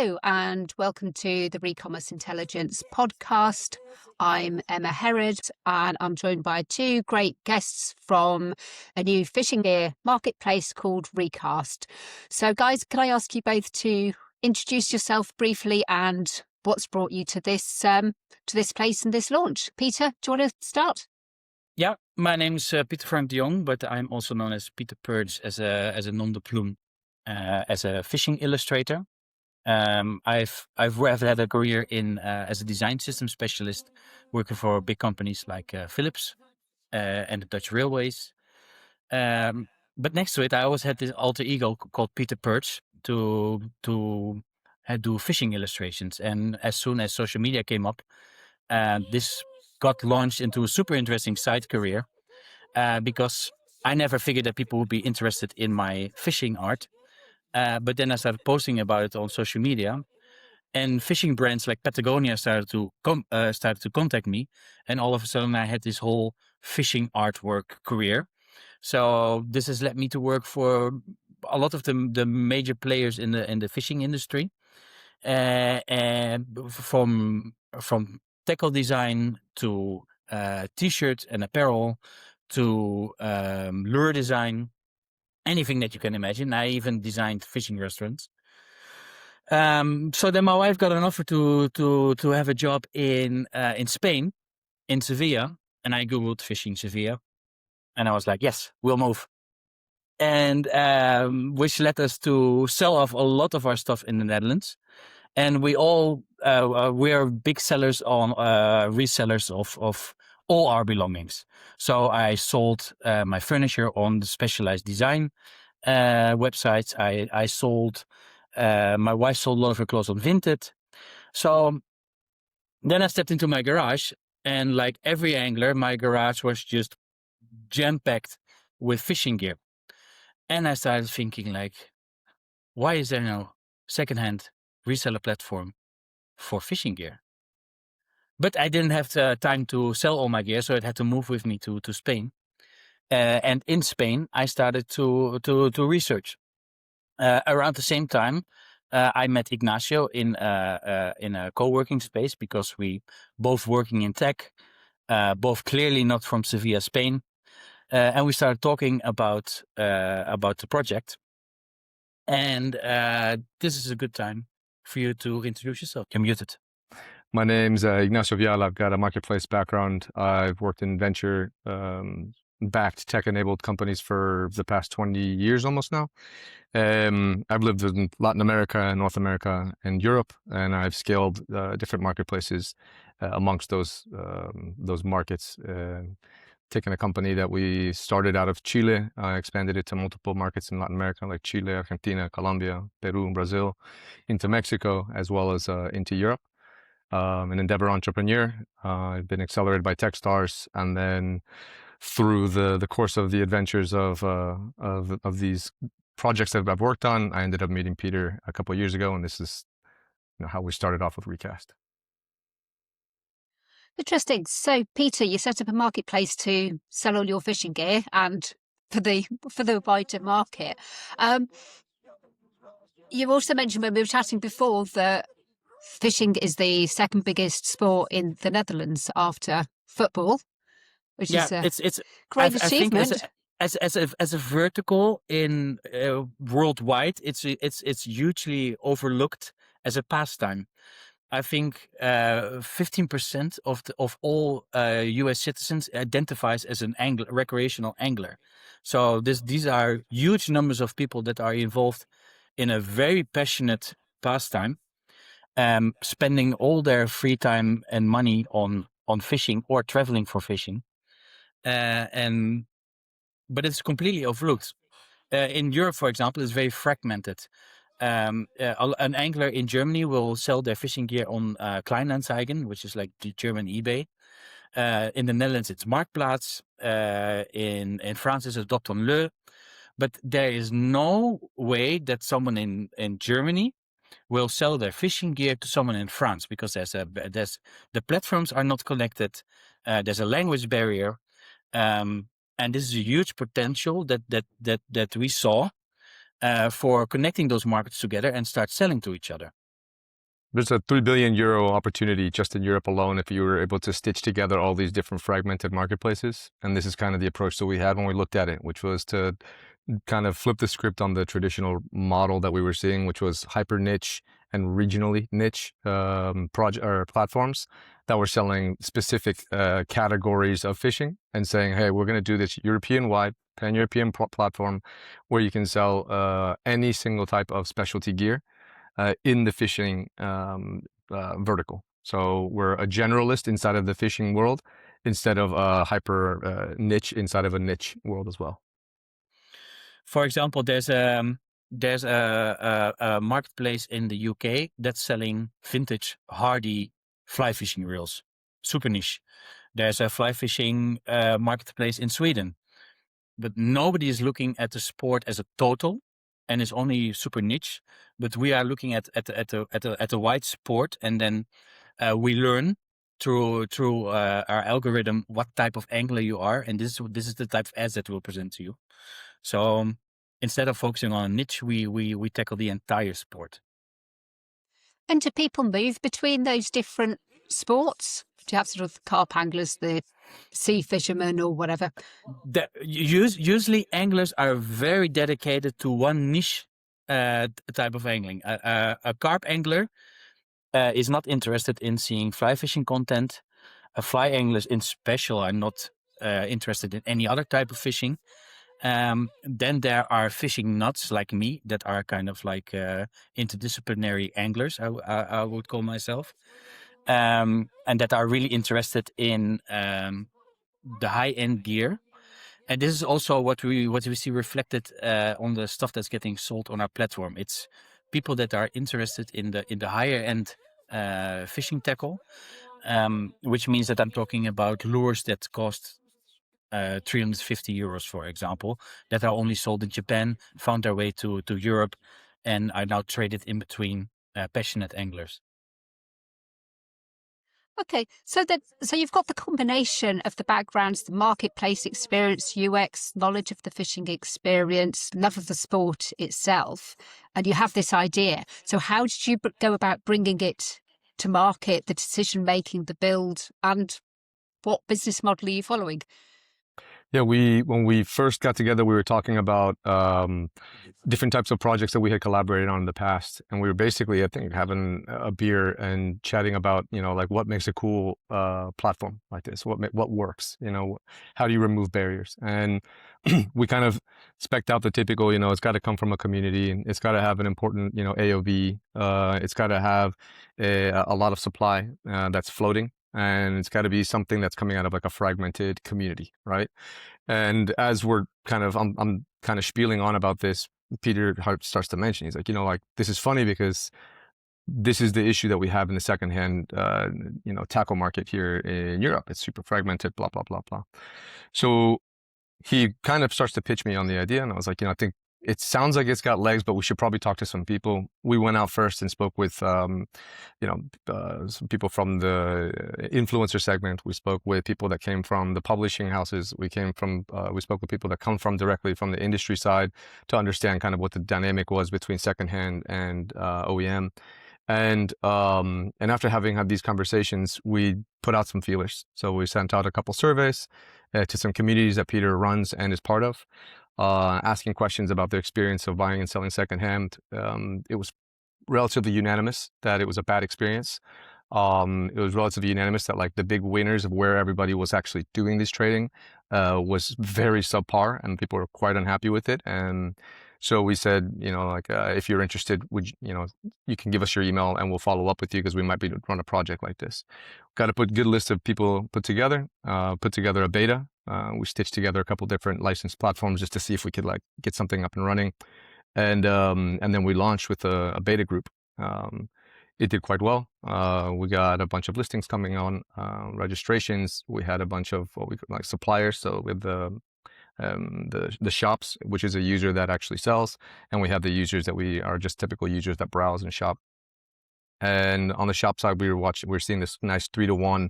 Hello and welcome to the Recommerce Intelligence podcast. I'm Emma Herod and I'm joined by two great guests from a new fishing gear marketplace called Recast. So guys, can I ask you both to introduce yourself briefly and what's brought you to this place and this launch? Peter, do you want to start? Yeah, my name is Peter Frank de Jong, but I'm also known as Peter Purge as a nom de plume, as a fishing illustrator. I've had a career in as a design system specialist, working for big companies like Philips and the Dutch Railways. But next to it, I always had this alter ego called Peter Purge to do fishing illustrations. And as soon as social media came up, this got launched into a super interesting side career because I never figured that people would be interested in my fishing art. But then I started posting about it on social media, and fishing brands like Patagonia started to contact me, and all of a sudden I had this whole fishing artwork career. So this has led me to work for a lot of the major players in the fishing industry, and from tackle design to t-shirts and apparel to lure design, anything that you can imagine. I even designed fishing restaurants. So then my wife got an offer to have a job in Spain, in Sevilla, and I googled fishing Sevilla, and I was like, yes, we'll move. And which led us to sell off a lot of our stuff in the Netherlands. And we are big sellers on resellers of all our belongings. So I sold my furniture on the specialized design websites. I sold, my wife sold a lot of her clothes on Vinted. So then I stepped into my garage, and like every angler, my garage was just jam-packed with fishing gear. And I started thinking, like, why is there no secondhand reseller platform for fishing gear? But I didn't have the time to sell all my gear, so it had to move with me to Spain. And in Spain, I started to research. Around the same time, I met Ignacio in a co-working space, because we both working in tech, both clearly not from Sevilla, Spain, and we started talking about the project. And this is a good time for you to introduce yourself. You're muted. My name's Ignacio Vial. I've got a marketplace background. I've worked in venture backed tech-enabled companies for the past 20 years almost now. I've lived in Latin America, North America, and Europe, and I've scaled different marketplaces amongst those markets. Taken a company that we started out of Chile, expanded it to multiple markets in Latin America, like Chile, Argentina, Colombia, Peru, Brazil, into Mexico, as well as into Europe. An endeavor entrepreneur. I've been accelerated by Techstars, and then through the course of the adventures of these projects that I've worked on, I ended up meeting Peter a couple of years ago, and this is how we started off with Recast. Interesting. So, Peter, you set up a marketplace to sell all your fishing gear and for the wider market. You also mentioned when we were chatting before that fishing is the second biggest sport in the Netherlands after football, which is it's great I think achievement. as a vertical in worldwide, it's hugely overlooked as a pastime. I think 15% of all U.S. citizens identifies as an recreational angler. So these are huge numbers of people that are involved in a very passionate pastime, spending all their free time and money on fishing or traveling for fishing, but it's completely overlooked. In Europe, for example, it's very fragmented. An angler in Germany will sell their fishing gear on Kleinanzeigen, which is like the German eBay. In the Netherlands, it's Marktplaats. In France, it's Dot.le. But there is no way that someone in Germany will sell their fishing gear to someone in France, because the platforms are not connected. There's a language barrier, and this is a huge potential that we saw for connecting those markets together and start selling to each other. there's a 3 billion euro opportunity just in Europe alone if you were able to stitch together all these different fragmented marketplaces. And this is kind of the approach that we had when we looked at it, which was to kind of flip the script on the traditional model that we were seeing, which was hyper niche and regionally niche project or platforms that were selling specific categories of fishing and saying, hey, we're going to do this European-wide, pan-European platform where you can sell any single type of specialty gear in the fishing vertical. So we're a generalist inside of the fishing world instead of a hyper niche inside of a niche world as well. For example, there's a marketplace in the UK that's selling vintage hardy fly fishing reels, super niche. There's a fly fishing marketplace in Sweden, but nobody is looking at the sport as a total, and it's only super niche. But we are looking at a wide sport, and then we learn through our algorithm what type of angler you are, and this is the type of ads that we'll present to you. So instead of focusing on a niche, we tackle the entire sport. And do people move between those different sports? Do you have sort of carp anglers, the sea fishermen or whatever? Usually anglers are very dedicated to one niche type of angling. A carp angler is not interested in seeing fly fishing content. Fly anglers in special are not interested in any other type of fishing. Then there are fishing nuts like me that are kind of like interdisciplinary anglers, I would call myself, and that are really interested in the high-end gear. And this is also what we see reflected on the stuff that's getting sold on our platform. It's people that are interested in the higher end fishing tackle, which means that I'm talking about lures that cost 350 euros, for example, that are only sold in Japan, found their way to Europe, and are now traded in between passionate anglers. Okay, so you've got the combination of the backgrounds, the marketplace experience, UX, knowledge of the fishing experience, love of the sport itself, and you have this idea. So how did you go about bringing it to market, the decision making, the build, and what business model are you following? Yeah, when we first got together, we were talking about different types of projects that we had collaborated on in the past, and we were basically, I think, having a beer and chatting about, like what makes a cool platform like this, what works, how do you remove barriers, and we kind of spec'd out the typical, it's got to come from a community, and it's got to have an important, AOV, it's got to have a lot of supply that's floating. And it's got to be something that's coming out of like a fragmented community, right? And as we're I'm kind of spieling on about this, Peter Hart starts to mention, he's like, this is funny because this is the issue that we have in the secondhand, tackle market here in Europe. It's super fragmented, blah, blah, blah, blah. So he kind of starts to pitch me on the idea. And I was like, I think it sounds like it's got legs, but we should probably talk to some people. We went out first and spoke with, some people from the influencer segment. We spoke with people that came from the publishing houses. We spoke with people that come from directly from the industry side to understand kind of what the dynamic was between secondhand and OEM. And after having had these conversations, we put out some feelers. So we sent out a couple surveys to some communities that Peter runs and is part of. Asking questions about their experience of buying and selling secondhand. It was relatively unanimous that it was a bad experience. It was relatively unanimous that like the big winners of where everybody was actually doing this trading was very subpar, and people were quite unhappy with it. And so we said, if you're interested, you can give us your email and we'll follow up with you because we might be run a project like this. Got to put a good list of people put together a beta. We stitched together a couple different licensed platforms just to see if we could like get something up and running. And then we launched with a beta group. It did quite well. We got a bunch of listings coming on, registrations. We had a bunch of what we call like suppliers. So with the shops, which is a user that actually sells, and we have the users that we are just typical users that browse and shop. And on the shop side, we were seeing this nice 3-to-1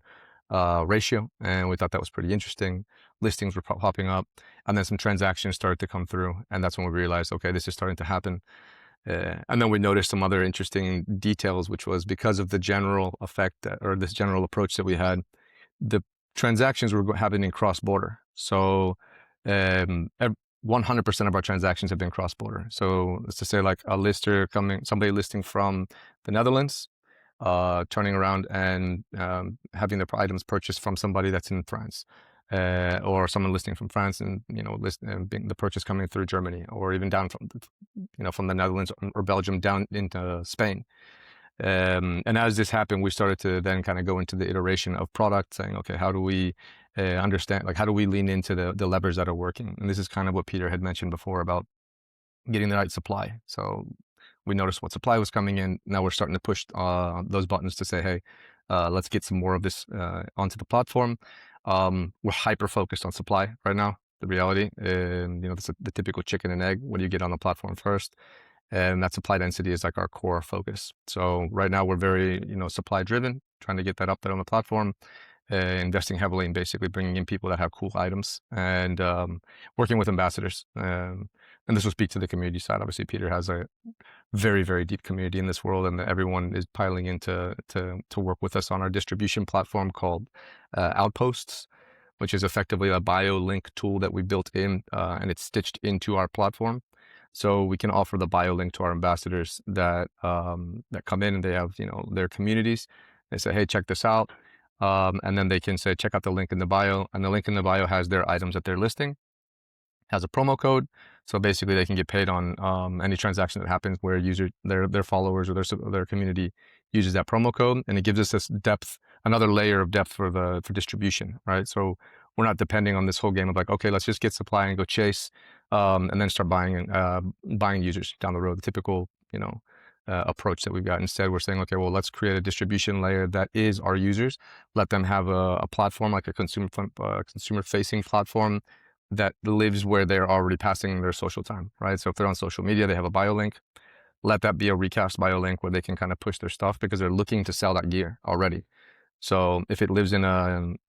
ratio, and we thought that was pretty interesting. Listings were popping up, and then some transactions started to come through, and that's when we realized, okay, this is starting to happen. And then we noticed some other interesting details, which was because of the general effect or this general approach that we had, the transactions were happening cross-border. So 100% of our transactions have been cross-border. So let's just say like somebody listing from the Netherlands, turning around and having their items purchased from somebody that's in France, or someone listing from France and the purchase coming through Germany, or even down from the Netherlands or Belgium down into Spain. And as this happened, we started to then kind of go into the iteration of product, saying, okay, how do we understand, like, how do we lean into the levers that are working? And this is kind of what Peter had mentioned before about getting the right supply. So we noticed what supply was coming in. Now we're starting to push those buttons to say, hey, let's get some more of this onto the platform. We're hyper focused on supply right now. The reality, that's the typical chicken and egg. What do you get on the platform first? And that supply density is like our core focus. So right now we're very, supply driven, trying to get that up there on the platform, investing heavily in basically bringing in people that have cool items and working with ambassadors. And this will speak to the community side. Obviously, Peter has a very, very deep community in this world, and everyone is piling in to work with us on our distribution platform called Outposts, which is effectively a bio link tool that we built in, and it's stitched into our platform. So we can offer the bio link to our ambassadors that come in and they have their communities. They say, hey, check this out, and then they can say, check out the link in the bio, and the link in the bio has their items that they're listing, has a promo code. So basically they can get paid on any transaction that happens where their followers or their community uses that promo code, and it gives us this depth, another layer of depth for distribution, right? So we're not depending on this whole game of like, okay, let's just get supply and go chase, and then start buying users down the road. The typical approach that we've got. Instead, we're saying, okay, well, let's create a distribution layer that is our users. Let them have a platform, like a consumer-facing platform that lives where they're already passing their social time, right? So if they're on social media, they have a bio link. Let that be a Recast bio link where they can kind of push their stuff because they're looking to sell that gear already. So if it lives on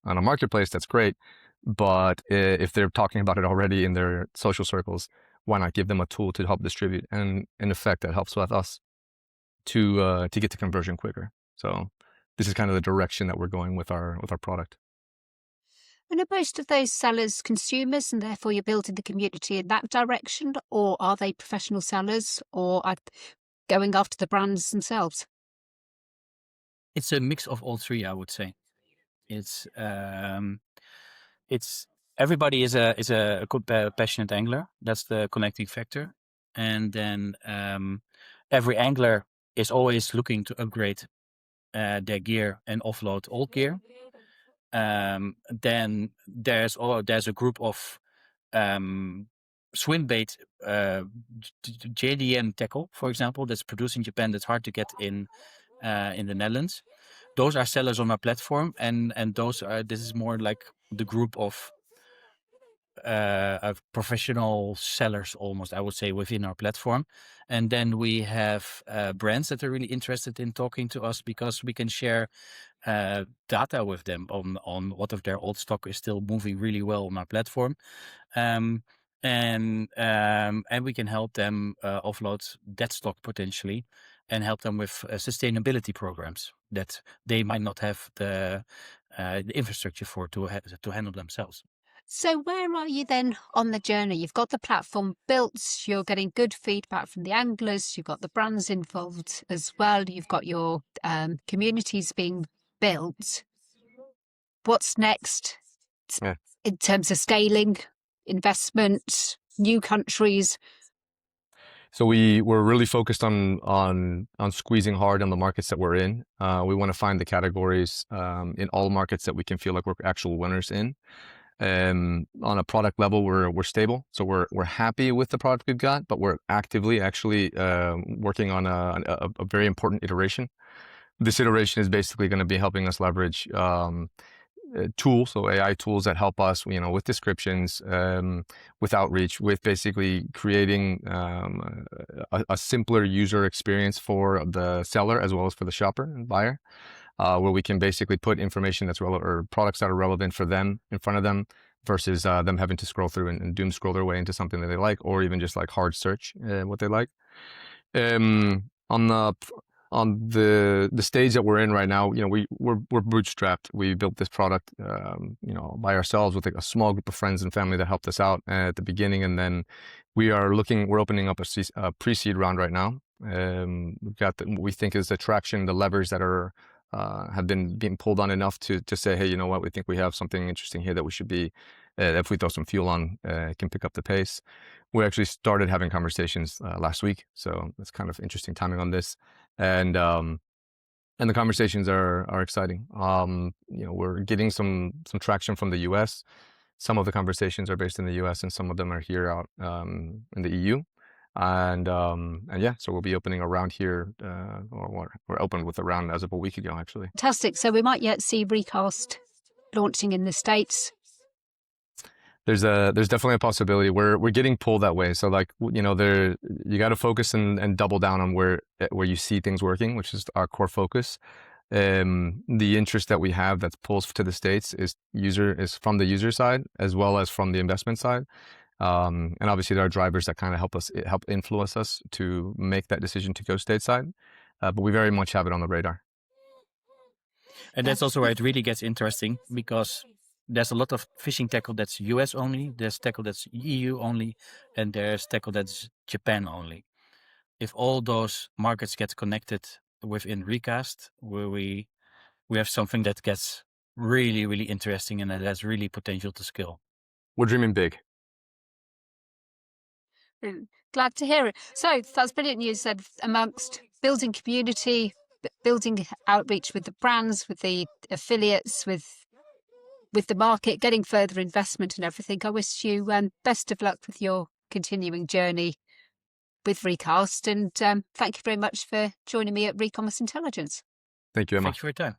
a marketplace, that's great. But if they're talking about it already in their social circles, why not give them a tool to help distribute? And in effect, that helps with us to get to conversion quicker. So this is kind of the direction that we're going with our product. And are most of those sellers consumers, and therefore you're building the community in that direction, or are they professional sellers, or are going after the brands themselves? It's a mix of all three, I would say. It's everybody is a good passionate angler. That's the connecting factor, and then every angler is always looking to upgrade their gear and offload old gear. Then there's a group of swim bait, JDM tackle, for example, that's produced in Japan. That's hard to get in the Netherlands. Those are sellers on our platform, and this is more like the group of professional sellers, almost, I would say, within our platform. And then we have brands that are really interested in talking to us because we can share data with them on what of their old stock is still moving really well on our platform, and we can help them offload that stock potentially, and help them with sustainability programs that they might not have the infrastructure for to handle themselves. So where are you then on the journey? You've got the platform built, you're getting good feedback from the anglers, you've got the brands involved as well, you've got your communities being built. What's next in terms of scaling, investment, new countries? So we're really focused on squeezing hard on the markets that we're in. We want to find the categories in all markets that we can feel like we're actual winners in. On a product level, we're stable, so we're happy with the product we've got, but we're actively actually working on a very important iteration. This iteration is basically going to be helping us leverage tools, so AI tools that help us, with descriptions, with outreach, with basically creating a simpler user experience for the seller as well as for the shopper and buyer. Where we can basically put information that's relevant or products that are relevant for them in front of them versus them having to scroll through and doom scroll their way into something that they like, or even just like hard search what they like. On the stage that we're in right now, we're bootstrapped. We built this product, by ourselves with like a small group of friends and family that helped us out at the beginning, and then we're opening up a pre-seed round right now. We've got what we think is the traction, the levers that are have been being pulled on enough to say, hey, you know what, we think we have something interesting here that we should be, if we throw some fuel on, can pick up the pace. We actually started having conversations last week, so it's kind of interesting timing on this, and the conversations are exciting. We're getting some traction from the U.S. Some of the conversations are based in the U.S. and some of them are here out in the EU, and yeah, so we'll be opening a round here, or we're open with a round as of a week ago, actually. Fantastic. So we might yet see Recast launching in the States. There's definitely a possibility. We're getting pulled that way. So you got to focus and double down on where you see things working, which is our core focus. The interest that we have that pulls to the States is from the user side as well as from the investment side. And obviously there are drivers that kind of help influence us to make that decision to go stateside. But we very much have it on the radar. And that's also where it really gets interesting, because there's a lot of fishing tackle that's US only, there's tackle that's EU only, and there's tackle that's Japan only. If all those markets get connected within Recast, we have something that gets really, really interesting and that has really potential to scale. We're dreaming big. Glad to hear it. So that's brilliant news then, amongst building community, building outreach with the brands, with the affiliates, with the market, getting further investment and everything. I wish you best of luck with your continuing journey with Recast, and thank you very much for joining me at Recommerce Intelligence. Thank you, Emma. Thank you for your time.